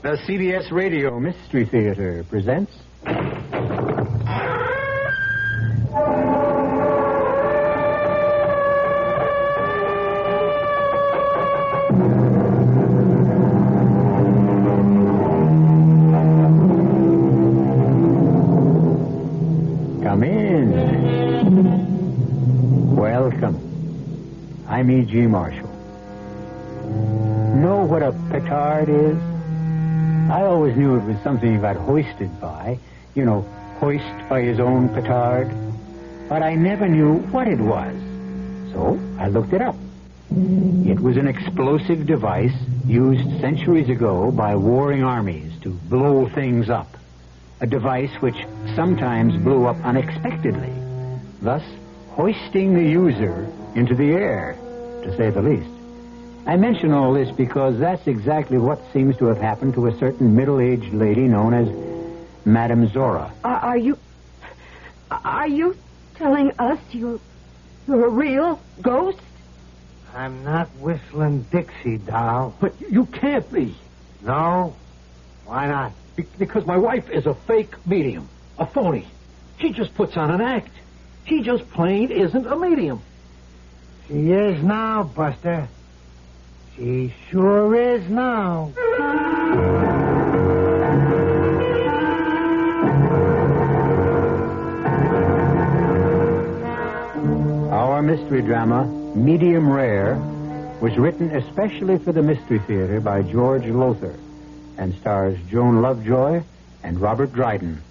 The CBS Radio Mystery Theater presents... Come in. Welcome. I'm E.G. Marshall. Know what a petard is? I always knew it was something he got hoisted by. You know, hoist by his own petard. But I never knew what it was. So I looked it up. It was an explosive device used centuries ago by warring armies to blow things up. A device which sometimes blew up unexpectedly, thus hoisting the user into the air, to say the least. I mention all this because that's exactly what seems to have happened to a certain middle-aged lady known as Madame Zora. Are you telling us you're a real ghost? I'm not whistling Dixie, doll. But you can't be. No? Why not? Because my wife is a fake medium. A phony. She just puts on an act. She just plain isn't a medium. She is now, Buster. She sure is now. Our mystery drama, Medium Rare, was written especially for the Mystery Theater by George Lothar and stars Joan Lovejoy and Robert Dryden.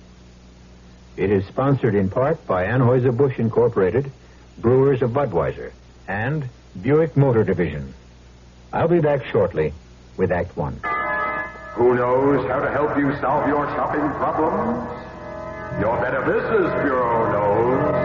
It is sponsored in part by Anheuser-Busch Incorporated, Brewers of Budweiser, and Buick Motor Division. I'll be back shortly with Act One. Who knows how to help you solve your shopping problems? Your Better Business Bureau knows.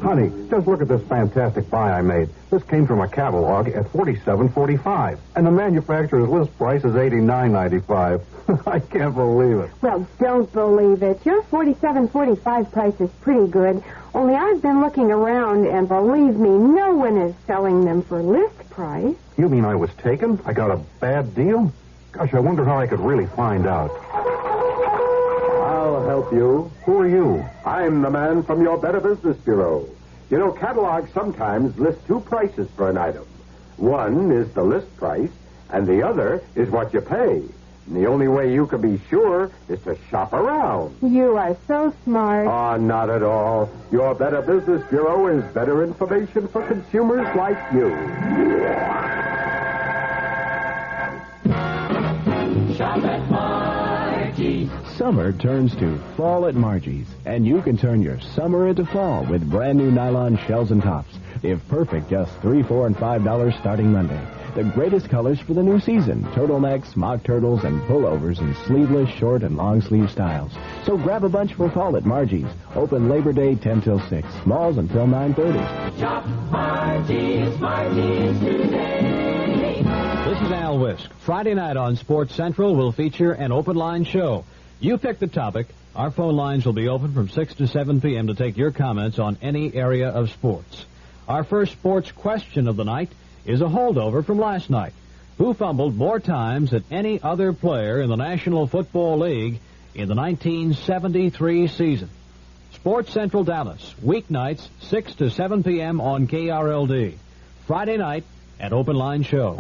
Honey, just look at this fantastic buy I made. This came from a catalog at $47.45, and the manufacturer's list price is $89.95. I can't believe it. Well, don't believe it. Your $47.45 price is pretty good. Only I've been looking around, and believe me, no one is selling them for list price. You mean I was taken? I got a bad deal? Gosh, I wonder how I could really find out. I'll help you. Who are you? I'm the man from your Better Business Bureau. You know, catalogs sometimes list two prices for an item. One is the list price, and the other is what you pay. And the only way you can be sure is to shop around. You are so smart. Oh, not at all. Your Better Business Bureau is better information for consumers like you. Shop at Margie's. Summer turns to fall at Margie's, and you can turn your summer into fall with brand new nylon shells and tops. If perfect, just $3, $4, and $5 starting Monday. The greatest colors for the new season: turtlenecks, mock turtles, and pullovers in sleeveless, short, and long sleeve styles. So grab a bunch for fall at Margie's. Open Labor Day 10 till 6. Smalls until 9:30. Shop Margie's, Margie's today. This is Al Wisk. Friday night on Sports Central will feature an open line show. You pick the topic. Our phone lines will be open from 6 to 7 p.m. to take your comments on any area of sports. Our first sports question of the night is a holdover from last night. Who fumbled more times than any other player in the National Football League in the 1973 season? Sports Central Dallas, weeknights, 6 to 7 p.m. on KRLD. Friday night at Open Line Show.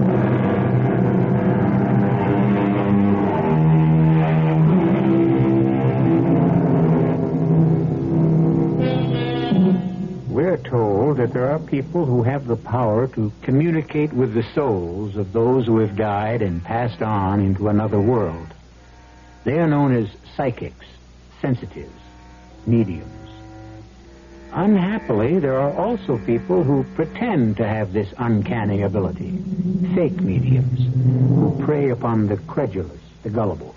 We're told that there are people who have the power to communicate with the souls of those who have died and passed on into another world. They are known as psychics, sensitives, mediums. Unhappily, there are also people who pretend to have this uncanny ability, fake mediums, who prey upon the credulous, the gullible.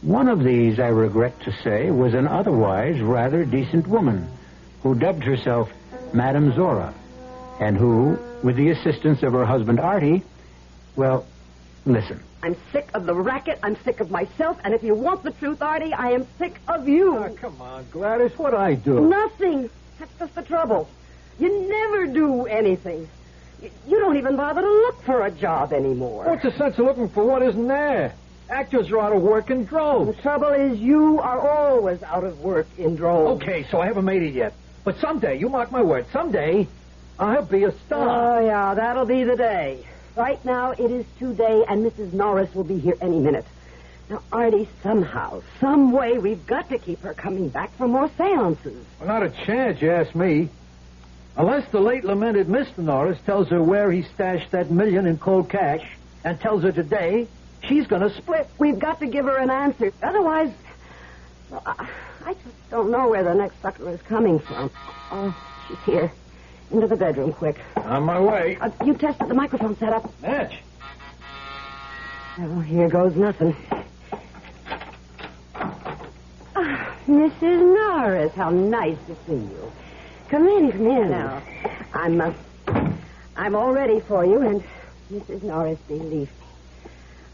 One of these, I regret to say, was an otherwise rather decent woman who dubbed herself Madame Zora, and who, with the assistance of her husband Artie, well, listen. I'm sick of the racket. I'm sick of myself. And if you want the truth, Artie, I am sick of you. Oh, come on, Gladys. What'd I do? Nothing. That's just the trouble. You never do anything. You don't even bother to look for a job anymore. What's the sense of looking for what isn't there? Actors are out of work in droves. The trouble is you are always out of work in droves. Okay, so I haven't made it yet. But someday, you mark my word, someday I'll be a star. Oh, yeah, that'll be the day. Right now, it is today, and Mrs. Norris will be here any minute. Now, Artie, somehow, some way, we've got to keep her coming back for more seances. Well, not a chance, you ask me. Unless the late lamented Mr. Norris tells her where he stashed that $1 million in cold cash and tells her today she's going to split. We've got to give her an answer. Otherwise, well, I just don't know where the next sucker is coming from. Oh, she's here. Into the bedroom, quick. On my way. You tested the microphone setup. Match. Oh, here goes nothing. Mrs. Norris, how nice to see you. Come in now. I'm all ready for you, and Mrs. Norris, believe me,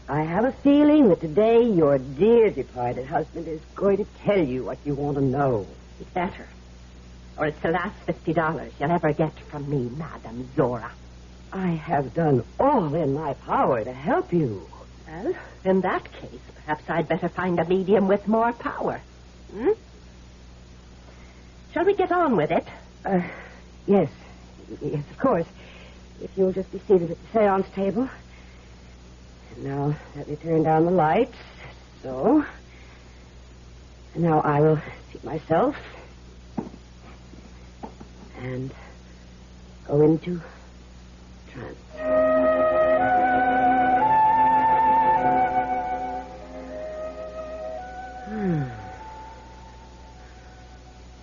I have a feeling that today your dear departed husband is going to tell you what you want to know. It's better. Or it's the last $50 you'll ever get from me, Madame Zora. I have done all in my power to help you. Well, in that case, perhaps I'd better find a medium with more power. Hmm? Shall we get on with it? Yes. Yes, of course. If you'll just be seated at the seance table. And now, let me turn down the lights. So. And now I will seat myself. And go into trance.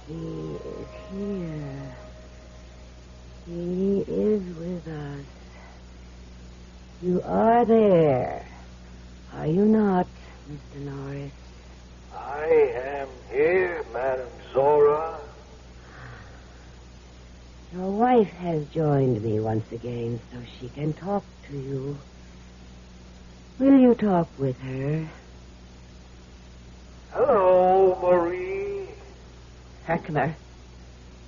He is here. He is with us. You are there. Are you not, Mr. Norris? I am here, Madame Zora. Your wife has joined me once again so she can talk to you. Will you talk with her? Hello, Marie. Herkimer,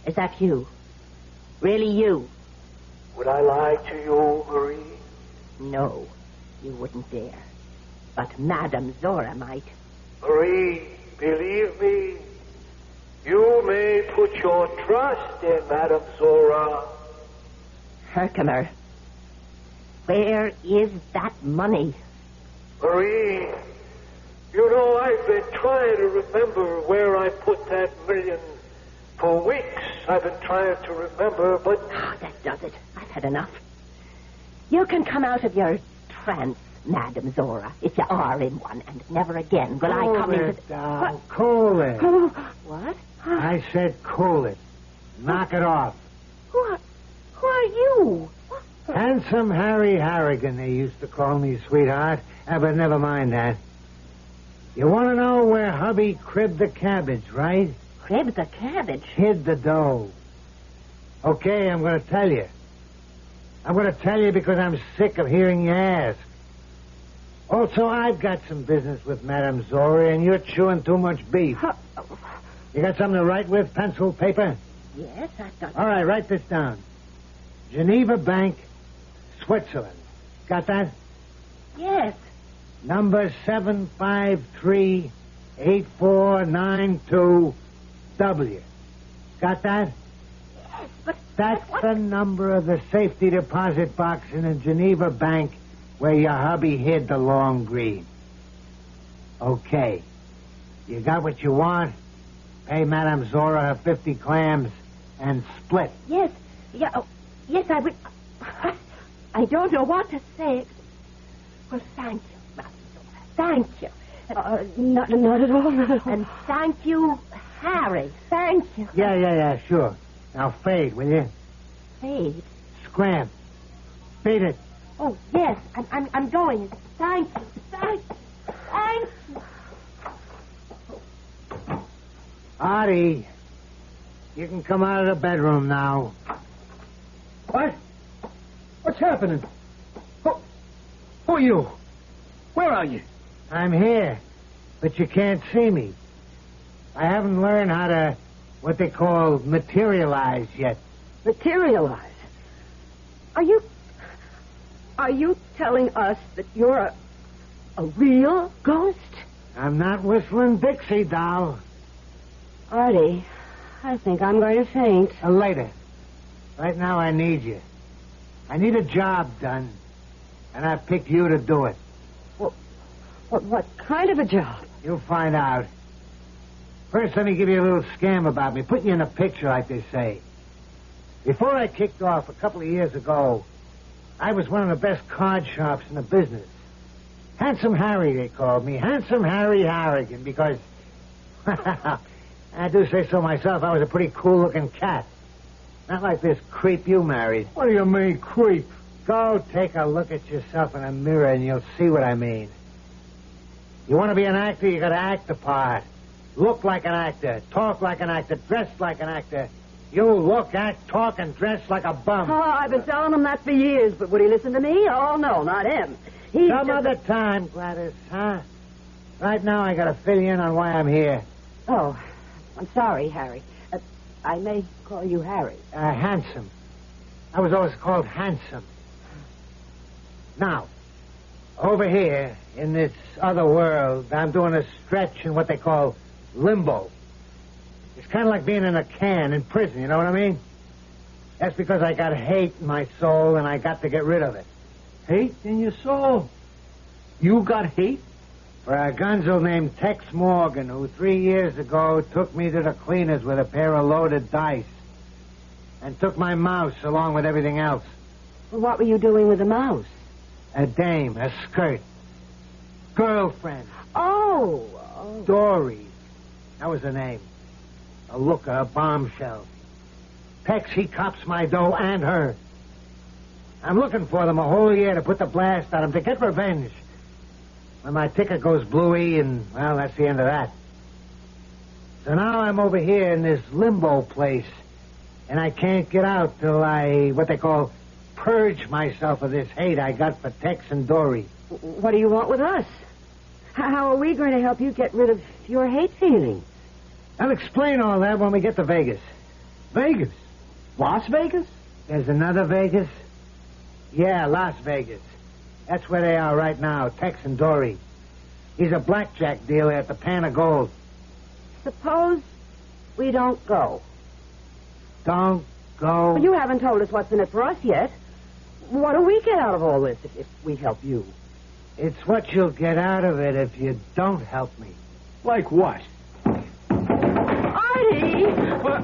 is that you? Really you? Would I lie to you, Marie? No, you wouldn't dare. But Madame Zora might. Marie, believe me, you may put your trust in Madame Zora. Herkimer, where is that money? Marie, you know I've been trying to remember where I put that $1 million for weeks. I've been trying to remember, but... Ah, that does it. I've had enough. You can come out of your trance, Madame Zora, if you are in one, and never again will I come into... Cool it. What? I said cool it. Knock it off. Who are you? Handsome Harry Harrigan, they used to call me, sweetheart. But never mind that. You want to know where hubby cribbed the cabbage, right? Cribbed the cabbage? Hid the dough. Okay, I'm going to tell you. I'm going to tell you because I'm sick of hearing you ask. Also, I've got some business with Madame Zora, and you're chewing too much beef. You got something to write with, pencil, paper? Yes, I've got... All right, write this down. Geneva Bank, Switzerland. Got that? Yes. Number 753-8492-W. Got that? Yes, but... That's the number of the safety deposit box in a Geneva bank where your hubby hid the long green. Okay. You got what you want? Pay Madame Zora her 50 clams and split. Yes. Yeah, yes, I would... I don't know what to say. Well, thank you, Madame Zora. Thank you. Not at all, not at all. And thank you, Harry. Thank you. Yeah, sure. Now fade, will you? Fade? Scram. Beat it. Oh, yes, I'm going. Thank you. Artie, you can come out of the bedroom now. What? What's happening? Who are you? Where are you? I'm here, but you can't see me. I haven't learned how to, what they call, materialize yet. Materialize? Are you telling us that you're a real ghost? I'm not whistling Dixie, doll. Artie, I think I'm going to faint. Later. Right now, I need you. I need a job done, and I've picked you to do it. What kind of a job? You'll find out. First, let me give you a little scam about me. Put you in a picture, like they say. Before I kicked off a couple of years ago, I was one of the best card shops in the business. Handsome Harry, they called me. Handsome Harry Harrigan, because, I do say so myself, I was a pretty cool-looking cat. Not like this creep you married. What do you mean, creep? Go take a look at yourself in a mirror and you'll see what I mean. You want to be an actor, you got to act the part. Look like an actor, talk like an actor, dress like an actor. You look, act, talk, and dress like a bum. Oh, I've been telling him that for years, but would he listen to me? Oh, no, not him. Some other time, Gladys, huh? Right now, I got to fill you in on why I'm here. Oh, I'm sorry, Harry. I may call you Harry. Handsome. I was always called Handsome. Now, over here, in this other world, I'm doing a stretch in what they call limbo. It's kind of like being in a can in prison, you know what I mean? That's because I got hate in my soul, and I got to get rid of it. Hate in your soul? You got hate? For a gunzo named Tex Morgan, who 3 years ago took me to the cleaners with a pair of loaded dice. And took my mouse along with everything else. Well, what were you doing with the mouse? A dame, a skirt. Girlfriend. Oh. Dory. That was her name. A looker, a bombshell. Tex, he cops my dough and her. I'm looking for them a whole year to put the blast on them, to get revenge. When my ticker goes bluey, and, well, that's the end of that. So now I'm over here in this limbo place, and I can't get out till I, what they call, purge myself of this hate I got for Tex and Dory. What do you want with us? How are we going to help you get rid of your hate feelings? I'll explain all that when we get to Vegas. Vegas? Las Vegas? There's another Vegas? Yeah, Las Vegas. That's where they are right now, Tex and Dory. He's a blackjack dealer at the Pan of Gold. Suppose we don't go. Don't go? Well, you haven't told us what's in it for us yet. What do we get out of all this if we help you? It's what you'll get out of it if you don't help me. Like what? Artie!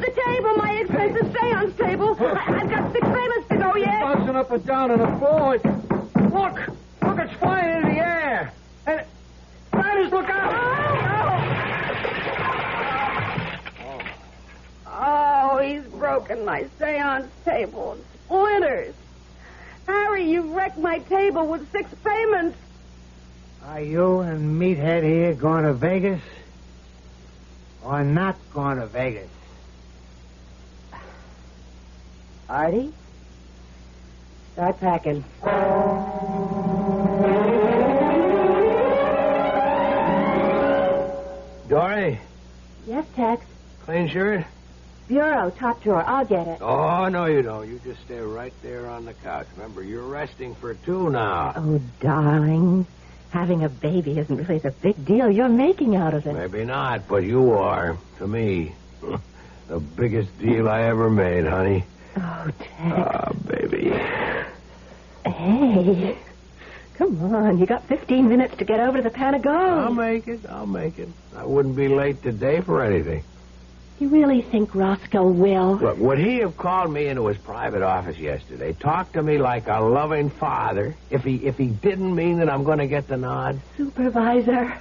The table, my expensive seance table. I've got 6 payments to go yet. Bouncing up and down on the floor. Look, it's flying in the air. And Gladys, look out! Oh, he's broken my seance table in splinters. Harry, you've wrecked my table with 6 payments. Are you and Meathead here going to Vegas? Or not going to Vegas? Artie? Start packing. Dory? Yes, Tex. Clean shirt? Bureau, top drawer. I'll get it. Oh, no, you don't. You just stay right there on the couch. Remember, you're resting for 2 now. Oh, darling. Having a baby isn't really the big deal you're making out of it. Maybe not, but you are. To me. The biggest deal I ever made, honey. Oh, Tex. Ah, baby. Hey. Come on. You got 15 minutes to get over to the Pan of Gold. I'll make it. I wouldn't be late today for anything. You really think Roscoe will? Look, would he have called me into his private office yesterday, talked to me like a loving father, if he didn't mean that I'm going to get the nod? Supervisor,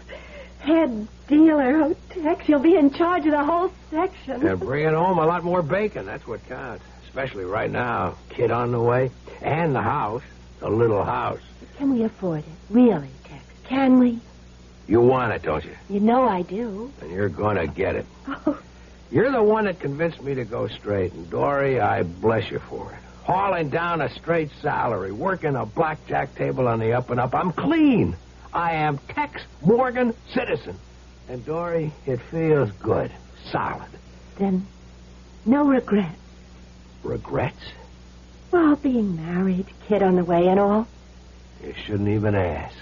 head dealer. Oh, Tex, you'll be in charge of the whole section. And bringing home a lot more bacon. That's what counts. Especially right now. Kid on the way. And the house. The little house. Can we afford it? Really, Tex? Can we? You want it, don't you? You know I do. And you're going to get it. Oh. You're the one that convinced me to go straight. And, Dory, I bless you for it. Hauling down a straight salary, working a blackjack table on the up and up. I'm clean. I am Tex Morgan citizen. And, Dory, it feels good. Solid. Then, no regrets. Regrets? Well, being married, kid on the way and all. You shouldn't even ask.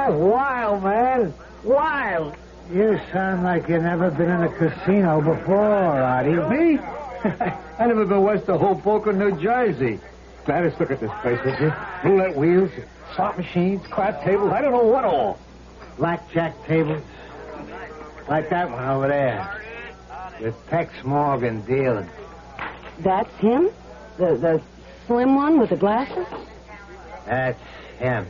Wild, man. Wild. You sound like you've never been in a casino before, Artie. Me? I never been west of Hoboken, New Jersey. Gladys, look at this place, would you? Roulette wheels, slot machines, card tables, I don't know what all. Blackjack tables. Like that one over there. With Tex Morgan dealing. That's him? The slim one with the glasses? That's him.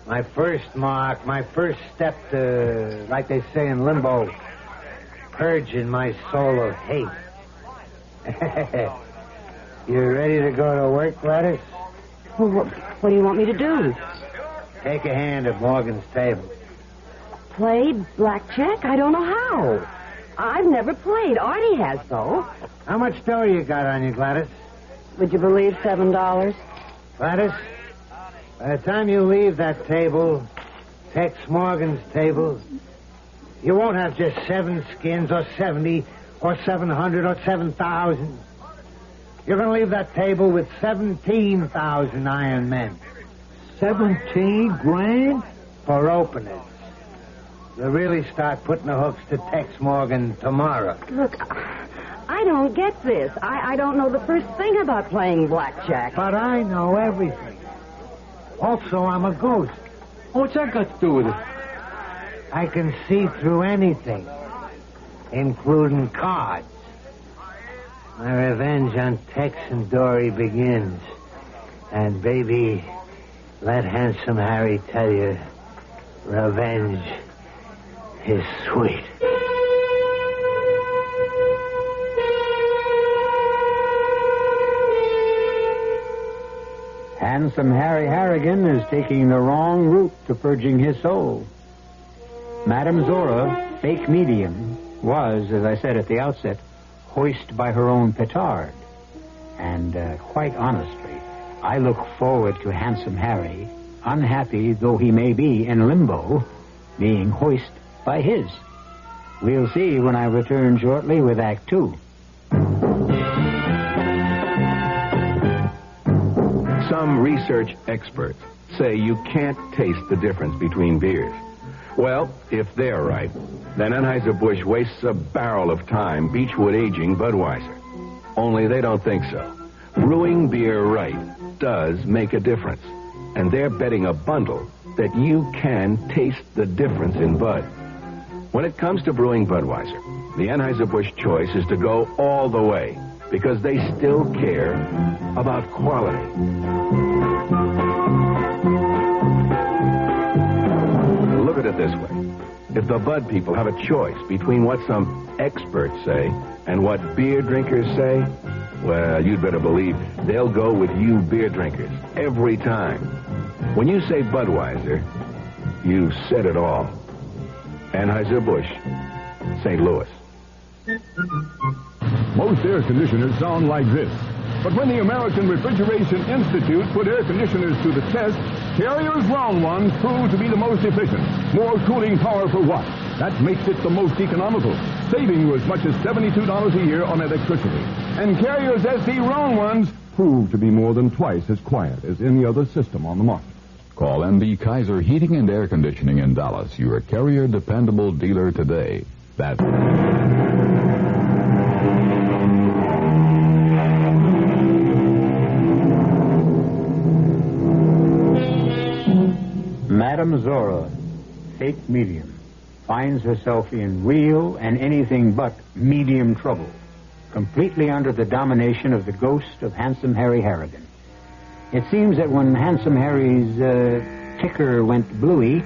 My first mark, my first step to, like they say in limbo, purging my soul of hate. You ready to go to work, Gladys? Well, what do you want me to do? Take a hand at Morgan's table. Play blackjack? I don't know how. I've never played. Artie has, though. How much dough you got on you, Gladys? Would you believe $7? Gladys, by the time you leave that table, Tex Morgan's table, you won't have just 7 skins or 70 or 700 or 7,000. You're going to leave that table with 17,000 iron men. 17 grand? For openers. They'll really start putting the hooks to Tex Morgan tomorrow. Look, I don't get this. I don't know the first thing about playing blackjack. But I know everything. Also, I'm a ghost. What's that got to do with it? I can see through anything, including cards. My revenge on Tex and Dory begins. And, baby, let Handsome Harry tell you, revenge is sweet. Handsome Harry Harrigan is taking the wrong route to purging his soul. Madame Zora, fake medium, was, as I said at the outset, hoisted by her own petard. And quite honestly, I look forward to Handsome Harry, unhappy though he may be in limbo, being hoisted by his. We'll see when I return shortly with Act 2. Some research experts say you can't taste the difference between beers. Well, if they're right, then Anheuser-Busch wastes a barrel of time Beechwood aging Budweiser. Only they don't think so. Brewing beer right does make a difference. And they're betting a bundle that you can taste the difference in Bud. When it comes to brewing Budweiser, the Anheuser-Busch choice is to go all the way because they still care about quality. Look at it this way. If the Bud people have a choice between what some experts say and what beer drinkers say, well, you'd better believe they'll go with you beer drinkers every time. When you say Budweiser, you said it all. Anheuser-Busch, St. Louis. Most air conditioners sound like this. But when the American Refrigeration Institute put air conditioners to the test, Carrier's round ones proved to be the most efficient. More cooling power per watt. That makes it the most economical, saving you as much as $72 a year on electricity. And Carrier's SC round ones prove to be more than twice as quiet as any other system on the market. Call MB Kaiser Heating and Air Conditioning in Dallas, your Carrier dependable dealer today. That's... Madame Zora, fake medium, finds herself in real and anything but medium trouble, completely under the domination of the ghost of Handsome Harry Harrigan. It seems that when Handsome Harry's ticker went bluey,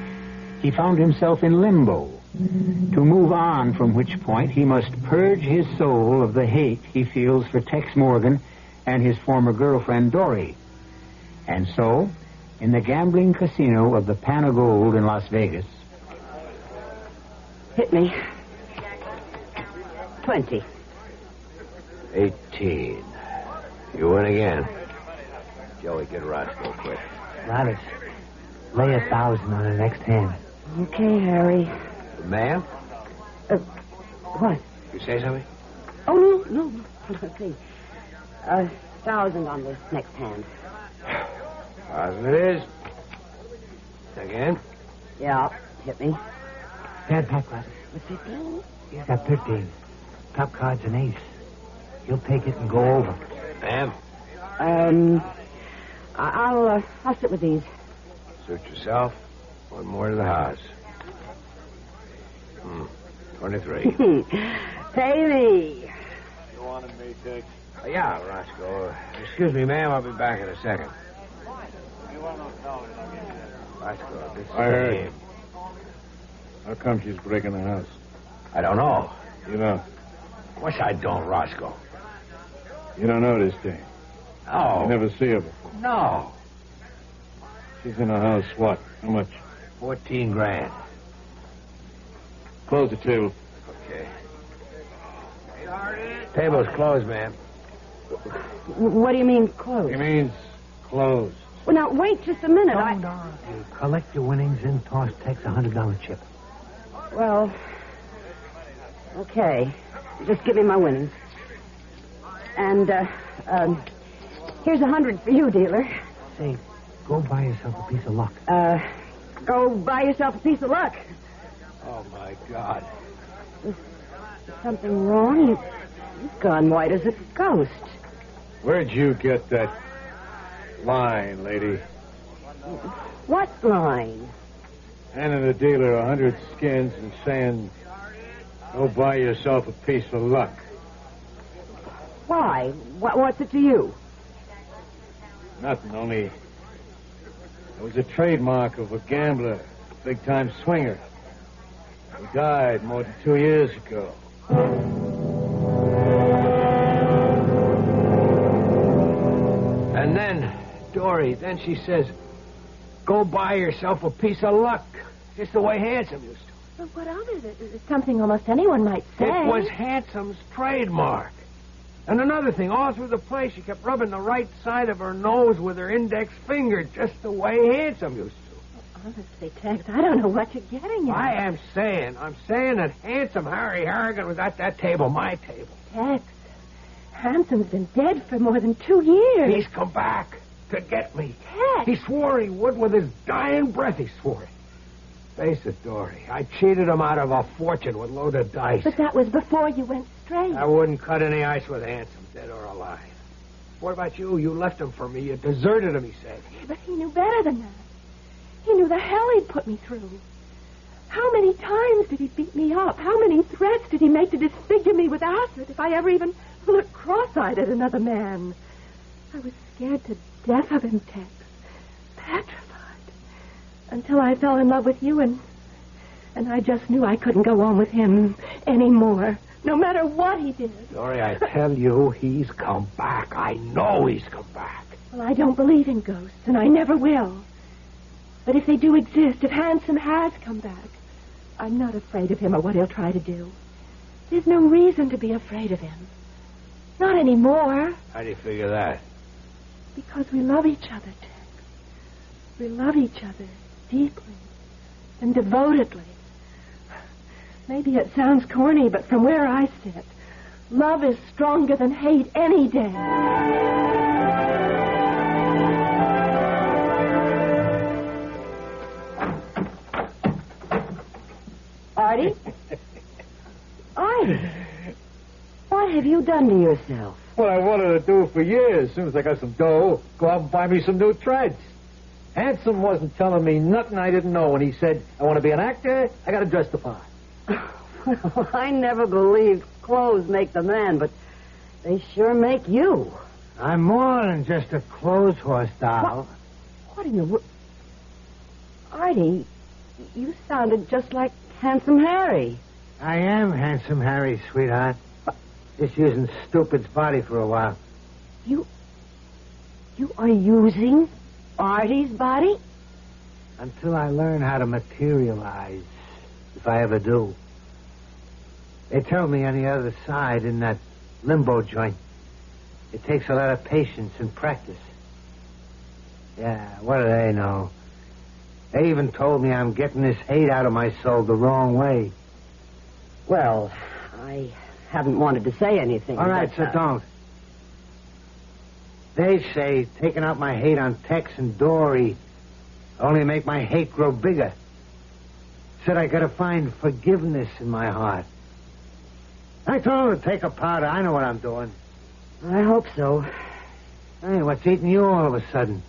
he found himself in limbo, to move on from which point he must purge his soul of the hate he feels for Tex Morgan and his former girlfriend, Dory. And so, in the gambling casino of the Pan of Gold in Las Vegas... Hit me. 20. 18. You win again. Joey, get Roscoe quick. Gladys, lay 1,000 on the next hand. Okay, Harry. Ma'am? What? You say something? Oh, no. Let's see. 1,000 on the next hand. 1,000 it is. Again? Yeah, hit me. Dad, pack left. With 15? He's got 15. Top card's an ace. He'll take it and go over. Ma'am? I'll sit with these. Suit yourself. One more to the house. 23. Pay me. You wanted me, Tex? Yeah, Roscoe. Excuse me, ma'am. I'll be back in a second. Roscoe, this is I heard. him. How come she's breaking the house? I don't know. You know. Of course I don't, Roscoe. You don't know this thing. No. You never see her before. No. She's in the house, what? How much? 14 grand. Close the table. Okay. Table's closed, ma'am. What do you mean, close? He means closed. Well, now, wait just a minute. You collect your winnings and toss Tex a $100 chip. Well, okay. Just give me my winnings. And, here's 100 for you, dealer. Say, go buy yourself a piece of luck. Go buy yourself a piece of luck. Oh, my God. Is something wrong? You've gone white as a ghost. Where'd you get that line, lady? What line? Handing the dealer 100 skins and saying, go buy yourself a piece of luck. Why? What's it to you? Nothing, only it was a trademark of a gambler, big-time swinger. He died more than 2 years ago. And then, Dory, then she says, go buy yourself a piece of luck. Just the way Handsome used to. But what of it? It's something almost anyone might say. It was Handsome's trademark. And another thing, all through the place, she kept rubbing the right side of her nose with her index finger, just the way Handsome used to. Honestly, Tex, I don't know what you're getting at. I'm saying that Handsome Harry Harrigan was at that table, my table. Tex, Handsome's been dead for more than 2 years. He's come back to get me. Tex! He swore he would with his dying breath, he swore it. Face it, Dory, I cheated him out of a fortune with loaded dice. But that was before you went straight. I wouldn't cut any ice with Handsome, dead or alive. What about you? You left him for me. You deserted him, he said. But he knew better than that. He knew the hell he'd put me through. How many times did he beat me up? How many threats did he make to disfigure me with acid if I ever even looked cross-eyed at another man? I was scared to death of him, Tex. Petrified. Until I fell in love with you, and I just knew I couldn't go on with him anymore, no matter what he did. Dory, I tell you, he's come back. I know he's come back. Well, I don't believe in ghosts, and I never will. But if they do exist, if Handsome has come back, I'm not afraid of him or what he'll try to do. There's no reason to be afraid of him. Not anymore. How do you figure that? Because we love each other, Tex. We love each other deeply and devotedly. Maybe it sounds corny, but from where I sit, love is stronger than hate any day. Artie? Artie? What have you done to yourself? What I wanted to do for years. As soon as I got some dough, go out and buy me some new treads. Handsome wasn't telling me nothing I didn't know when he said, I want to be an actor, I got to dress the part. Well, I never believed clothes make the man, but they sure make you. I'm more than just a clothes horse doll. What in the world? Artie, you sounded just like Handsome Harry. I am Handsome Harry, sweetheart. Just using Stupid's body for a while. You are using Artie's body? Until I learn how to materialize, if I ever do. They tell me on the other side, in that limbo joint, it takes a lot of patience and practice. Yeah, what do they know? They even told me I'm getting this hate out of my soul the wrong way. Well, I haven't wanted to say anything. All right, but, so don't. They say taking out my hate on Tex and Dory only make my hate grow bigger. Said I gotta find forgiveness in my heart. I told them to take a powder. I know what I'm doing. I hope so. Hey, what's eating you all of a sudden?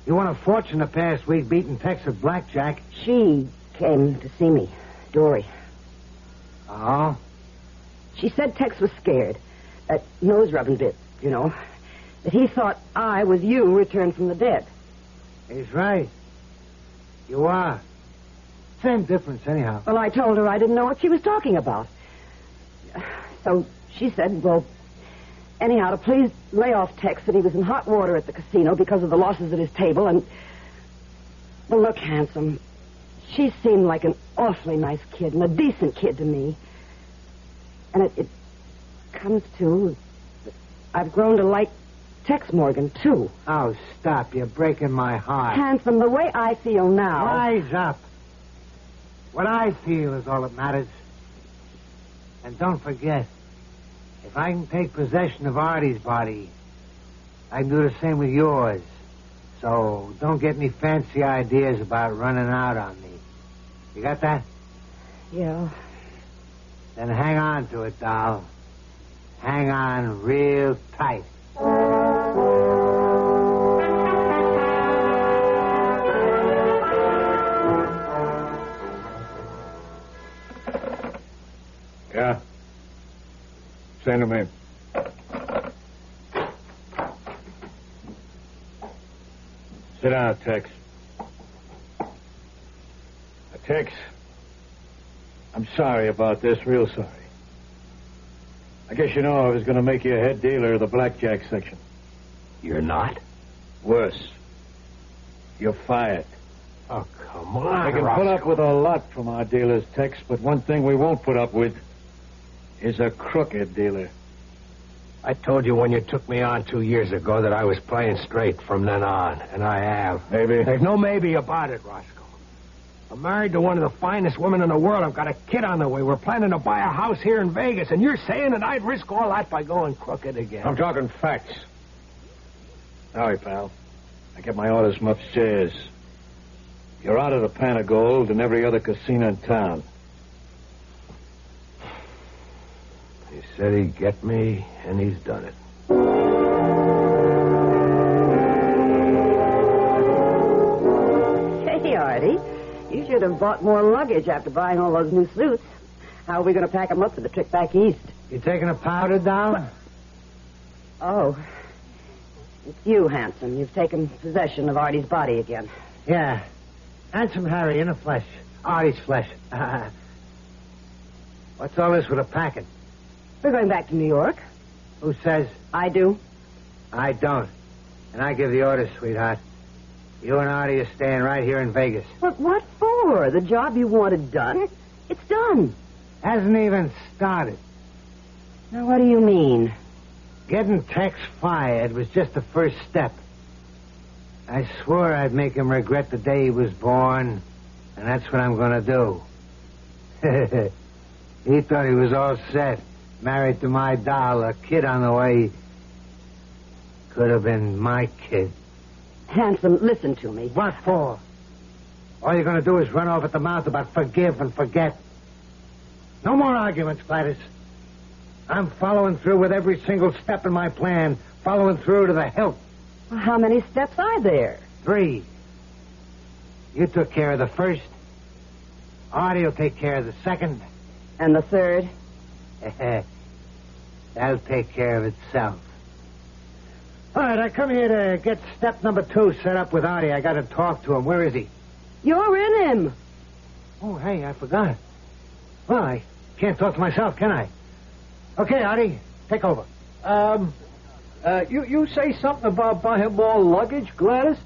You won a fortune the past week beating Tex at blackjack. She came to see me, Dory. Oh? She said Tex was scared. That nose-rubbing bit, you know. That he thought I was you returned from the dead. He's right. You are. Same difference, anyhow. Well, I told her I didn't know what she was talking about. So she said, well, anyhow, to please lay off Tex that he was in hot water at the casino because of the losses at his table, and... Well, look, Handsome, she seemed like an awfully nice kid and a decent kid to me. And it comes to... I've grown to like Tex Morgan, too. Oh, stop. You're breaking my heart. Handsome, the way I feel now... Rise up. What I feel is all that matters. And don't forget, if I can take possession of Artie's body, I can do the same with yours. So don't get any fancy ideas about running out on me. You got that? Yeah. Then hang on to it, doll. Hang on real tight. Yeah? Send him in. Sit down, Tex. Tex, I'm sorry about this, real sorry. I guess you know I was going to make you a head dealer of the blackjack section. You're not? Worse. You're fired. Oh, come on, I can put up with a lot from our dealers, Tex, but one thing we won't put up with is a crooked dealer. I told you when you took me on 2 years ago that I was playing straight from then on, and I have. Maybe. There's no maybe about it, Roscoe. I'm married to one of the finest women in the world. I've got a kid on the way. We're planning to buy a house here in Vegas, and you're saying that I'd risk all that by going crooked again. I'm talking facts. Sorry, pal. I get my orders from upstairs. You're out of the Pan of Gold and every other casino in town. He said he'd get me, and he's done it. Hey, Artie, you should have bought more luggage after buying all those new suits. How are we going to pack them up for the trip back east? You taking a powder down? Oh, it's you, Handsome. You've taken possession of Artie's body again. Yeah. Handsome Harry in the flesh. Artie's flesh. What's all this with a packing? We're going back to New York. Who says? I do. I don't. And I give the orders, sweetheart. You and Artie are staying right here in Vegas. But what for? The job you wanted done? It's done. Hasn't even started. Now, what do you mean? Getting Tex fired was just the first step. I swore I'd make him regret the day he was born, and that's what I'm going to do. He thought he was all set, married to my doll, a kid on the way. Could have been my kid. Handsome, listen to me. What for? All you're going to do is run off at the mouth about forgive and forget. No more arguments, Gladys. I'm following through with every single step in my plan, following through to the hilt. Well, how many steps are there? 3. You took care of the first. Artie will take care of the second. And the third? That'll take care of itself. All right, I come here to get step number 2 set up with Artie. I got to talk to him. Where is he? You're in him. Oh, hey, I forgot. Well, I can't talk to myself, can I? Okay, Artie, take over. You say something about buying more luggage, Gladys?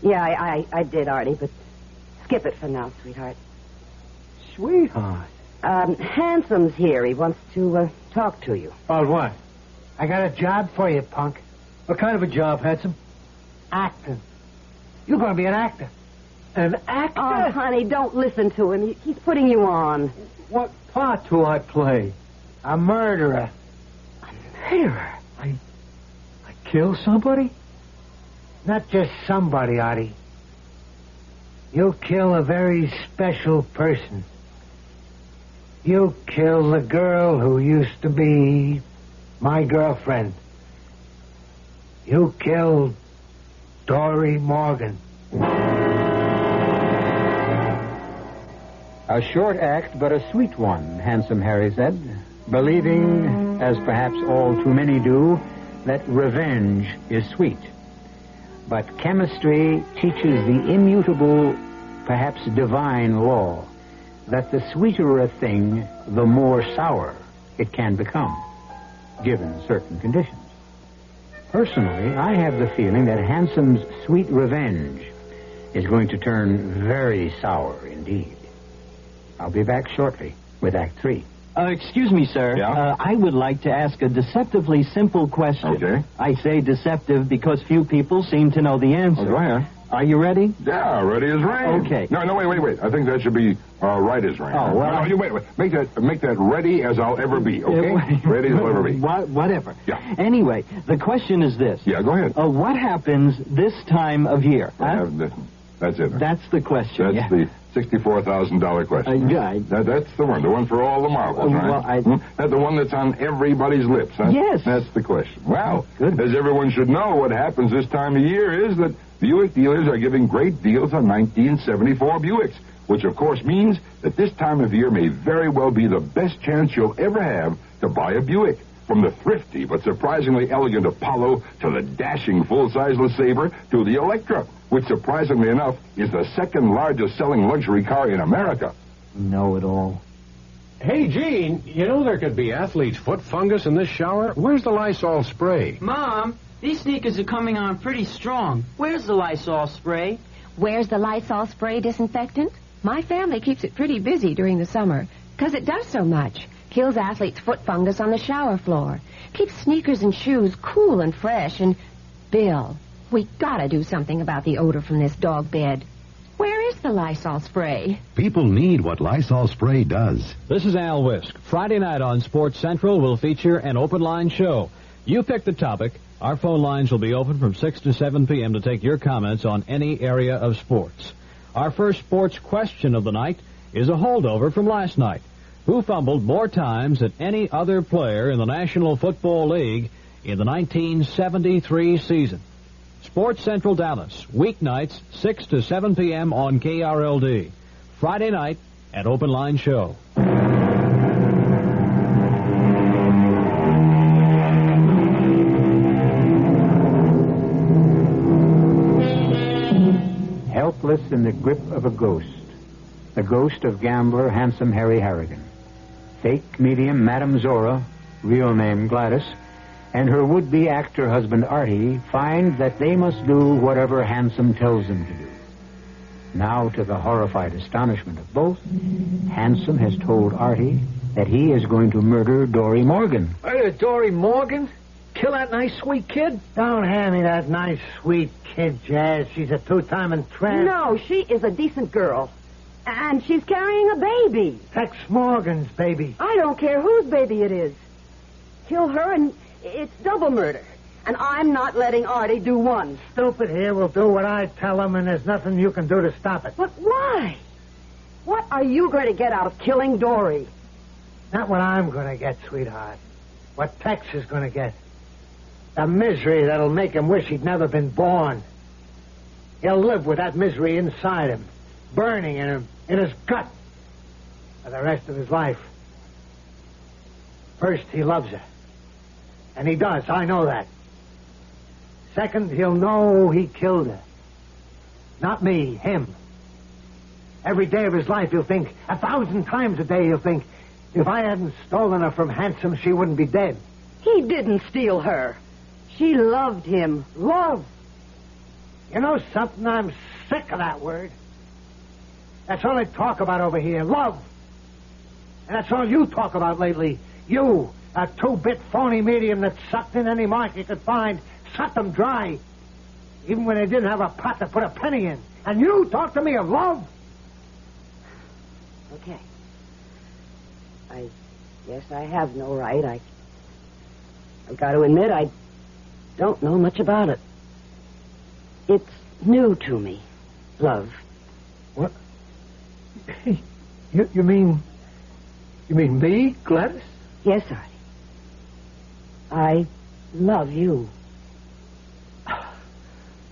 Yeah, I did, Artie, but skip it for now, sweetheart. Sweetheart? Handsome's here. He wants to talk to you. About what? I got a job for you, punk. What kind of a job, Handsome? Acting. You're going to be an actor. An actor? Oh, honey, don't listen to him. He's putting you on. What part do I play? A murderer. Murderer? I kill somebody? Not just somebody, Artie. You'll kill a very special person. You'll kill the girl who used to be my girlfriend. You killed Dory Morgan. A short act, but a sweet one, Handsome Harry said, believing, as perhaps all too many do, that revenge is sweet. But chemistry teaches the immutable, perhaps divine law, that the sweeter a thing, the more sour it can become, given certain conditions. Personally, I have the feeling that Handsome's sweet revenge is going to turn very sour indeed. I'll be back shortly with Act 3. Excuse me, sir. Yeah? I would like to ask a deceptively simple question. Okay. I say deceptive because few people seem to know the answer. Oh, go ahead. Are you ready? Yeah, ready as rain. Okay. No, wait. I think that should be right as rain. Oh, well, No, you wait. Make that ready as I'll ever be, okay? Ready as I'll ever be. Whatever. Yeah. Anyway, the question is this. Yeah, go ahead. What happens this time of year? That's it. That's the question. That's the $64,000 question. That's the one for all the marbles, right? That's the one that's on everybody's lips. Huh? Yes. That's the question. Well, as everyone should know, what happens this time of year is that Buick dealers are giving great deals on 1974 Buicks, which of course means that this time of year may very well be the best chance you'll ever have to buy a Buick. From the thrifty but surprisingly elegant Apollo to the dashing full-size LeSabre to the Electra, which surprisingly enough is the second largest selling luxury car in America. Know it all. Hey, Gene, you know there could be athlete's foot fungus in this shower? Where's the Lysol spray? Mom, these sneakers are coming on pretty strong. Where's the Lysol spray? Where's the Lysol spray disinfectant? My family keeps it pretty busy during the summer because it does so much. Kills athlete's foot fungus on the shower floor. Keeps sneakers and shoes cool and fresh. And, Bill, we gotta do something about the odor from this dog bed. Where is the Lysol spray? People need what Lysol spray does. This is Al Wisk. Friday night on Sports Central will feature an open line show. You pick the topic. Our phone lines will be open from 6 to 7 p.m. to take your comments on any area of sports. Our first sports question of the night is a holdover from last night. Who fumbled more times than any other player in the National Football League in the 1973 season? Sports Central Dallas, weeknights, 6 to 7 p.m. on KRLD. Friday night at Open Line Show. Helpless in the grip of a ghost. The ghost of gambler Handsome Harry Harrigan. Fake medium Madame Zora, real name Gladys, and her would-be actor husband Artie find that they must do whatever Handsome tells them to do. Now, to the horrified astonishment of both, Handsome has told Artie that he is going to murder Dory Morgan. Dory Morgan? Kill that nice, sweet kid? Don't hand me that nice, sweet kid, Jazz. She's a two-timing tramp. No, she is a decent girl. And she's carrying a baby. Tex Morgan's baby. I don't care whose baby it is. Kill her and it's double murder. And I'm not letting Artie do one. Stupid here will do what I tell him, and there's nothing you can do to stop it. But why? What are you going to get out of killing Dory? Not what I'm going to get, sweetheart. What Tex is going to get. The misery that'll make him wish he'd never been born. He'll live with that misery inside him, burning in him, in his gut, for the rest of his life. First, he loves her. And he does, I know that. Second, he'll know he killed her. Not me, him. Every day of his life, he'll think, 1,000 times a day, he'll think, if I hadn't stolen her from Handsome, she wouldn't be dead. He didn't steal her. She loved him. Love. You know something? I'm sick of that word. That's all they talk about over here, love. And that's all you talk about lately. You, a two-bit phony medium that sucked in any mark you could find, sucked them dry. Even when they didn't have a pot to put a penny in. And you talk to me of love? Okay. I guess I have no right. I've got to admit I don't know much about it. It's new to me, love. What? You mean me, Gladys? Yes, Artie. I love you.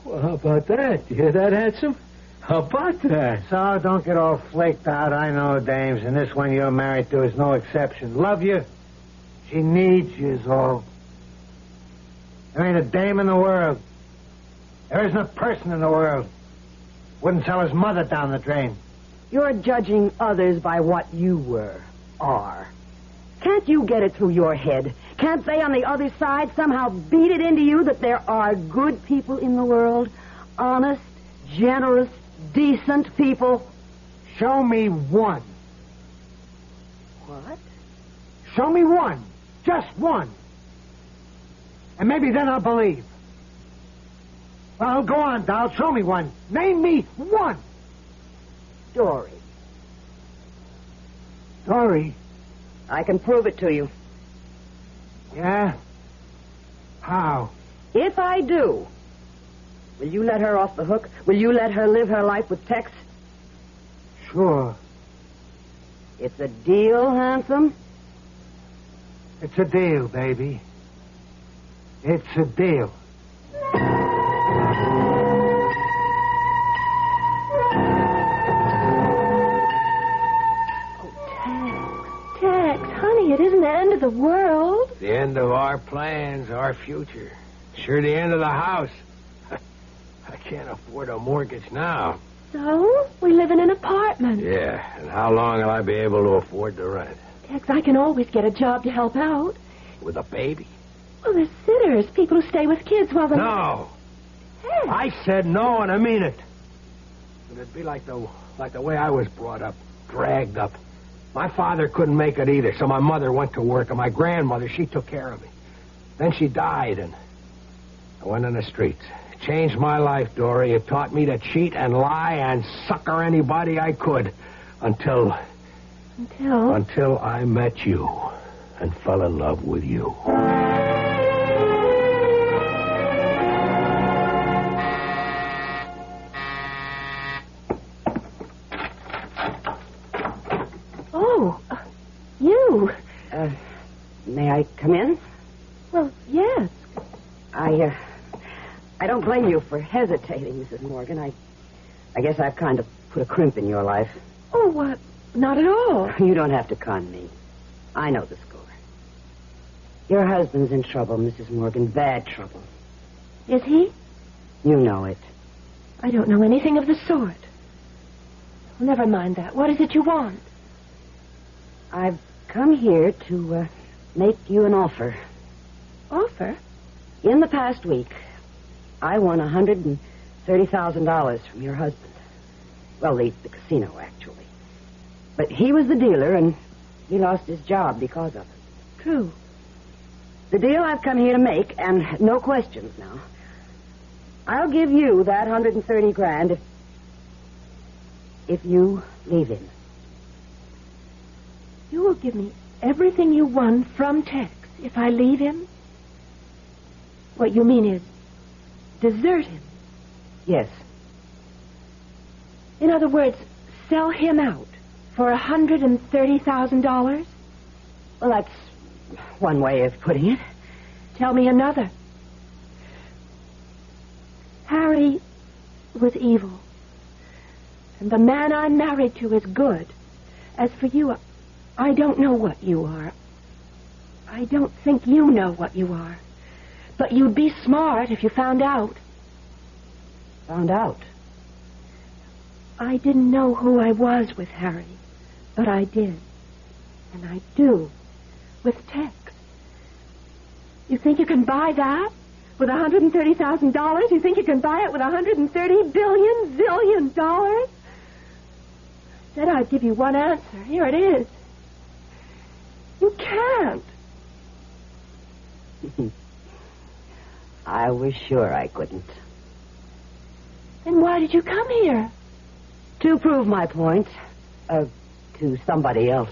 Well, how about that? You hear that, handsome? How about that? So don't get all flaked out. I know dames, and this one you're married to is no exception. Love you. She needs you is all. There ain't a dame in the world. There isn't a person in the world wouldn't sell his mother down the drain. You're judging others by what you are. Can't you get it through your head? Can't they on the other side somehow beat it into you that there are good people in the world? Honest, generous, decent people? Show me one. What? Show me one. Just one. And maybe then I'll believe. Well, go on, Doll. Show me one. Name me one. Dory. Dory? I can prove it to you. Yeah? How? If I do, will you let her off the hook? Will you let her live her life with Tex? Sure. It's a deal, handsome? It's a deal, baby. It's a deal. It isn't the end of the world. The end of our plans, our future. Sure, the end of the house. I can't afford a mortgage now. So, we live in an apartment. Yeah, and how long will I be able to afford the rent? Tex, I can always get a job to help out. With a baby? Well, there's sitters, people who stay with kids while they're... No. Tex. I said no, and I mean it. It'd be like the way I was brought up, dragged up. My father couldn't make it either, so my mother went to work, and my grandmother, she took care of me. Then she died, and I went on the streets. It changed my life, Dory. It taught me to cheat and lie and sucker anybody I could until I met you and fell in love with you. You. May I come in? Well, yes. I don't blame you for hesitating, Mrs. Morgan. I guess I've kind of put a crimp in your life. Oh, what? Not at all. You don't have to con me. I know the score. Your husband's in trouble, Mrs. Morgan. Bad trouble. Is he? You know it. I don't know anything of the sort. Well, never mind that. What is it you want? I've come here to make you an offer. Offer? In the past week, I won $130,000 from your husband. Well, the casino, actually. But he was the dealer, and he lost his job because of it. True. The deal I've come here to make, and no questions now. I'll give you that $130,000 if you leave him. You will give me everything you won from Tex if I leave him? What you mean is desert him? Yes. In other words, sell him out for $130,000? Well, that's one way of putting it. Tell me another. Harry was evil. And the man I'm married to is good. As for you, I don't know what you are. I don't think you know what you are. But you'd be smart if you found out. Found out? I didn't know who I was with Harry, but I did. And I do with Tex. You think you can buy that with $130,000? You think you can buy it with $130 billion zillion? Said I'd give you one answer. Here it is. You can't. I was sure I couldn't. Then why did you come here? To prove my point. To somebody else.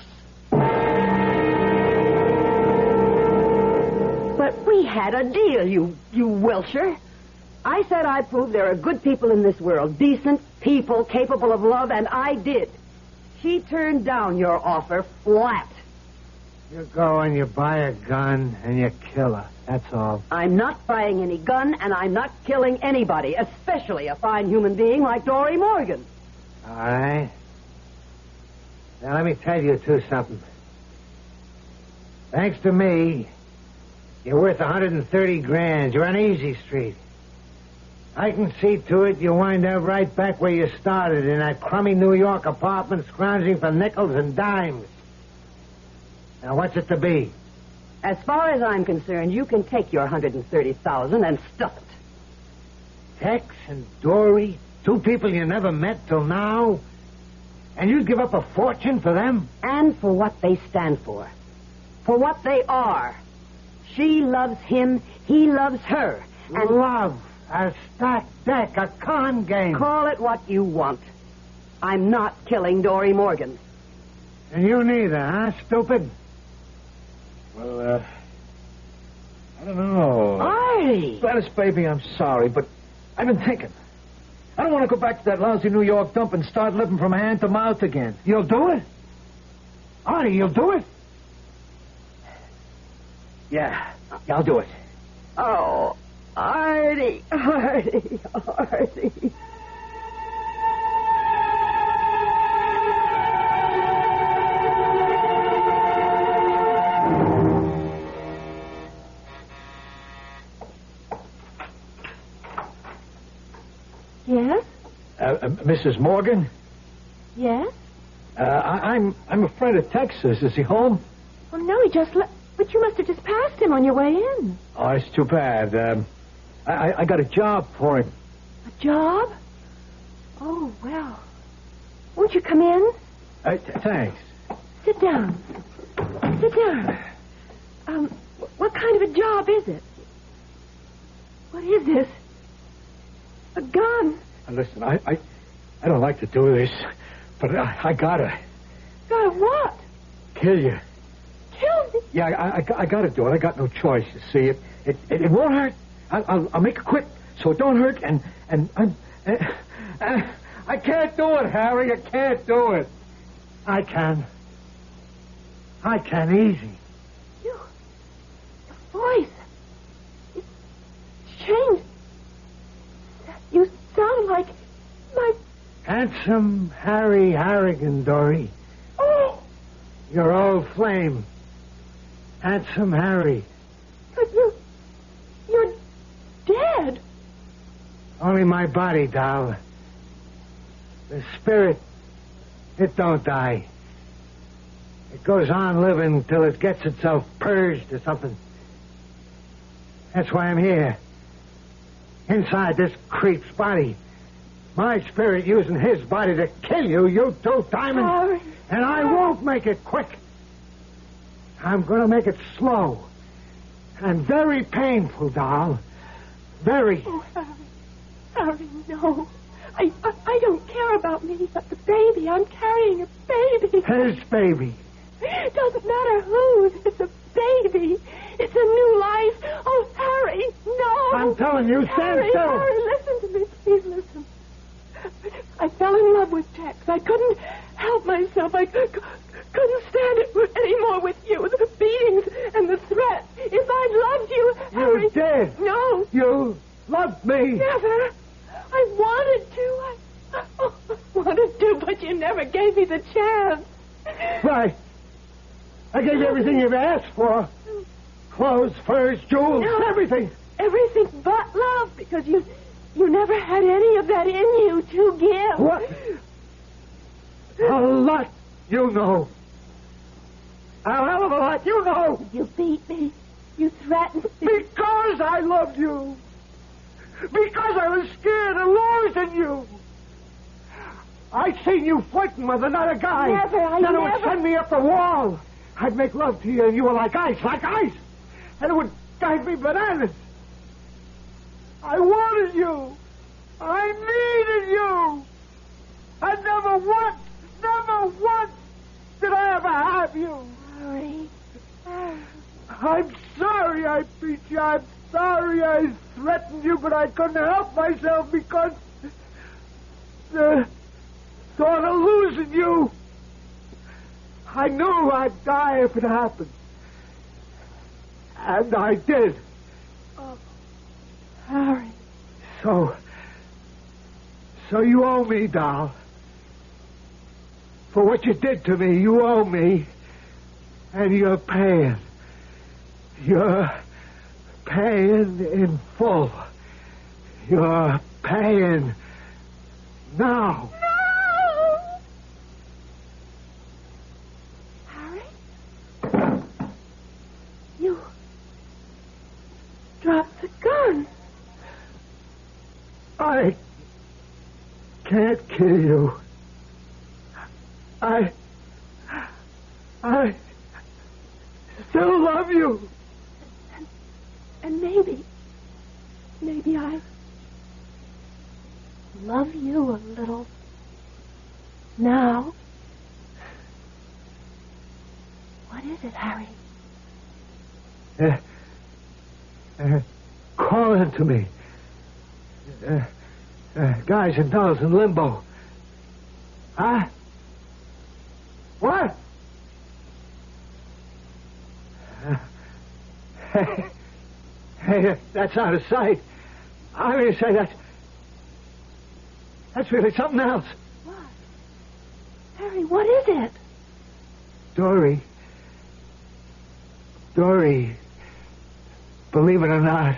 But we had a deal, you Welcher. I said I'd prove there are good people in this world, decent people capable of love, and I did. She turned down your offer flat. You go and you buy a gun and you kill her. That's all. I'm not buying any gun, and I'm not killing anybody, especially a fine human being like Dory Morgan. All right. Now, let me tell you something. Thanks to me, you're worth 130 grand. You're on easy street. I can see to it you wind up right back where you started, in that crummy New York apartment scrounging for nickels and dimes. Now, what's it to be? As far as I'm concerned, you can take your $130,000 and stuff it. Tex and Dory, two people you never met till now, and you'd give up a fortune for them? And for what they stand for. For what they are. She loves him, he loves her. And love, a stacked deck, a con game. Call it what you want. I'm not killing Dory Morgan. And you neither, huh, stupid? Well, I don't know. Artie! Gladys, baby, I'm sorry, but I've been thinking. I don't want to go back to that lousy New York dump and start living from hand to mouth again. You'll do it? Artie, you'll do it? Yeah, I'll do it. Oh, Artie. Yes? Mrs. Morgan? Yes? I'm a friend of Texas. Is he home? Oh, no, he just left. But you must have just passed him on your way in. Oh, it's too bad. I got a job for him. A job? Oh, well. Won't you come in? Thanks. Sit down. Sit down. What kind of a job is it? What is this? A gun. Listen, I don't like to do this, but I gotta. Gotta what? Kill you. Kill me? Yeah, I gotta do it. I got no choice. You see, it won't hurt. I'll make it quick, so it don't hurt. And I can't do it, Harry. I can't do it. I can. Easy. Your voice. It's changed. You sound like my... Handsome Harry Harrigan, Dory. Oh! Your old flame. Handsome Harry. But you're dead. Only my body, doll. The spirit, it don't die. It goes on living till it gets itself purged or something. That's why I'm here. Inside this creep's body. My spirit using his body to kill you, you two diamonds. Harry. And I won't make it quick. I'm going to make it slow. And very painful, doll. Very. Oh, Harry, no. I don't care about me, but the baby. I'm carrying a baby. His baby. It doesn't matter whose. It's a baby. It's a new life. Oh, Harry, no. I'm telling you, stand still. Harry, listen to me. Please listen. I fell in love with Tex. I couldn't help myself. I couldn't stand it anymore with you. The beatings and the threats. If I loved you, Harry... You did. No. You loved me. Never. I wanted to. I wanted to, but you never gave me the chance. Right. I gave you everything you've asked for. Clothes, furs, jewels, everything. Everything but love, because you never had any of that in you to give. What? A lot you know. A hell of a lot you know. You beat me. You threatened me. Because I loved you. Because I was scared of losing you. I seen you flirting with another guy. Never, Then it would send me up the wall. I'd make love to you, and you were like ice. And it would drive me bananas. I wanted you. I needed you. And never once did I ever have you. Harry. I'm sorry I beat you. I'm sorry I threatened you, but I couldn't help myself because the thought of losing you. I knew I'd die if it happened. And I did. Oh, Harry. So you owe me, doll. For what you did to me, you owe me. And you're paying. You're paying in full. You're paying now. No! Harry? You dropped the gun. I can't kill you. I still love you. And maybe I love you a little now. What is it, Harry? Calling to me. Guys and dolls in limbo. Huh? What? Hey, that's out of sight. I mean to say that's really something else. What? Harry, what is it? Dory, believe it or not,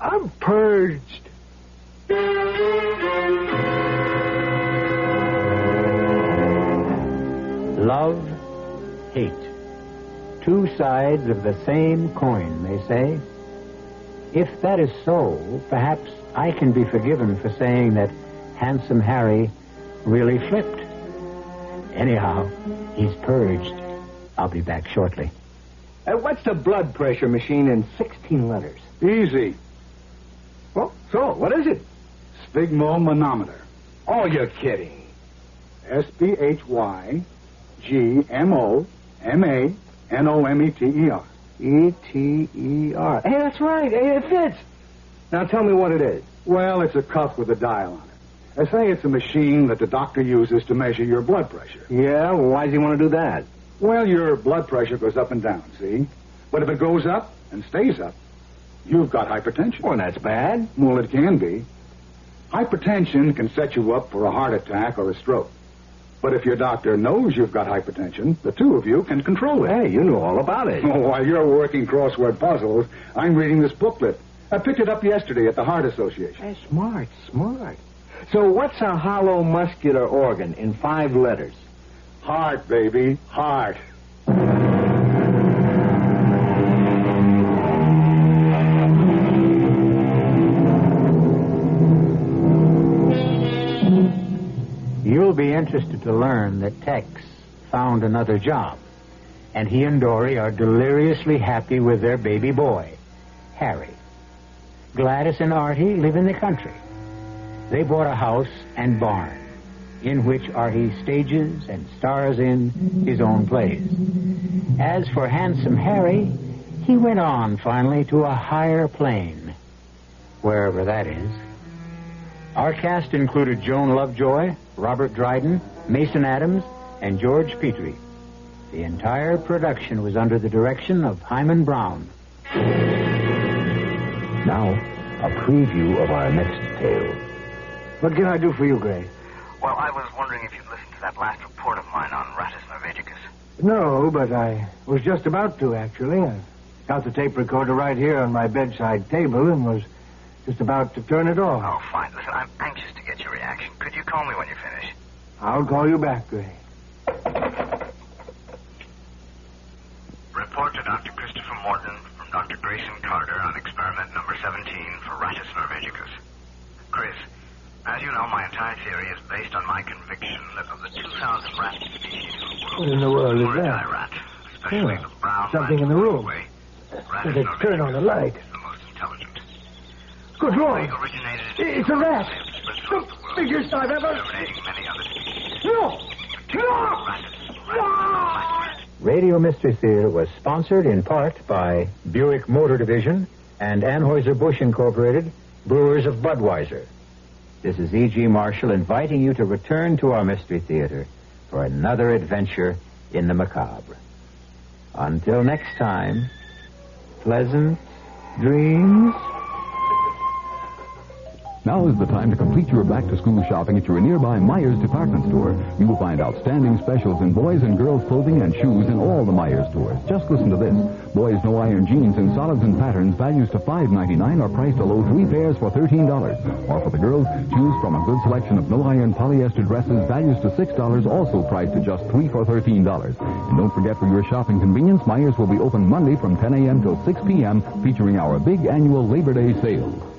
I'm purged. Love, hate. Two sides of the same coin, they say. If that is so, perhaps I can be forgiven for saying that Handsome Harry really flipped. Anyhow, he's purged. I'll be back shortly. What's the blood pressure machine in 16 letters? Easy. Well, so, what is it? Sphygmomanometer. Oh, you're kidding. Sphygmomanometer. E-T-E-R. Hey, that's right. Hey, it fits. Now tell me what it is. Well, it's a cuff with a dial on it. They say it's a machine that the doctor uses to measure your blood pressure. Yeah? Well, why does he want to do that? Well, your blood pressure goes up and down, see? But if it goes up and stays up, you've got hypertension. Well, that's bad. Well, it can be. Hypertension can set you up for a heart attack or a stroke. But if your doctor knows you've got hypertension, the two of you can control it. Hey, you know all about it. Oh, while you're working crossword puzzles, I'm reading this booklet. I picked it up yesterday at the Heart Association. Hey, smart. So what's a hollow muscular organ in 5 letters? Heart, baby. Heart. You'll be interested to learn that Tex found another job, and he and Dory are deliriously happy with their baby boy, Harry. Gladys and Artie live in the country. They bought a house and barn, in which Artie stages and stars in his own plays. As for Handsome Harry, he went on finally to a higher plane, wherever that is. Our cast included Joan Lovejoy, Robert Dryden, Mason Adams, and George Petrie. The entire production was under the direction of Hyman Brown. Now, a preview of our next tale. What can I do for you, Gray? Well, I was wondering if you'd listened to that last report of mine on Rattus Norvegicus. No, but I was just about to, actually. I got the tape recorder right here on my bedside table and was just about to turn it off. Oh, fine. Listen, I'm anxious to get your reaction. Could you call me when you finish? I'll call you back, Gray. Report to Dr. Christopher Morton from Dr. Grayson Carter on experiment number 17 for Rattus Norvegicus. Chris, as you know, my entire theory is based on my conviction that of the 2,000 rat species in the world, What in the world is that? rat, especially the brown Something in the room. Rattus Let's turn on the light. is the most intelligent. Good Lord. It's a rat. The biggest I've ever... No! Radio Mystery Theater was sponsored in part by Buick Motor Division and Anheuser-Busch Incorporated, brewers of Budweiser. This is E.G. Marshall inviting you to return to our Mystery Theater for another adventure in the macabre. Until next time, pleasant dreams. Now is the time to complete your back-to-school shopping at your nearby Myers department store. You will find outstanding specials in boys and girls clothing and shoes in all the Myers stores. Just listen to this. Boys no-iron jeans in solids and patterns, values to $5.99, are priced a low 3 pairs for $13. Or for the girls, choose from a good selection of no-iron polyester dresses, values to $6, also priced at just $3 for $13. And don't forget, for your shopping convenience, Myers will be open Monday from 10 a.m. till 6 p.m., featuring our big annual Labor Day sale.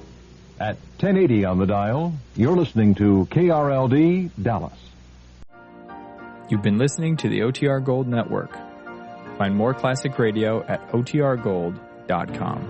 At 1080 on the dial, you're listening to KRLD Dallas. You've been listening to the OTR Gold Network. Find more classic radio at otrgold.com.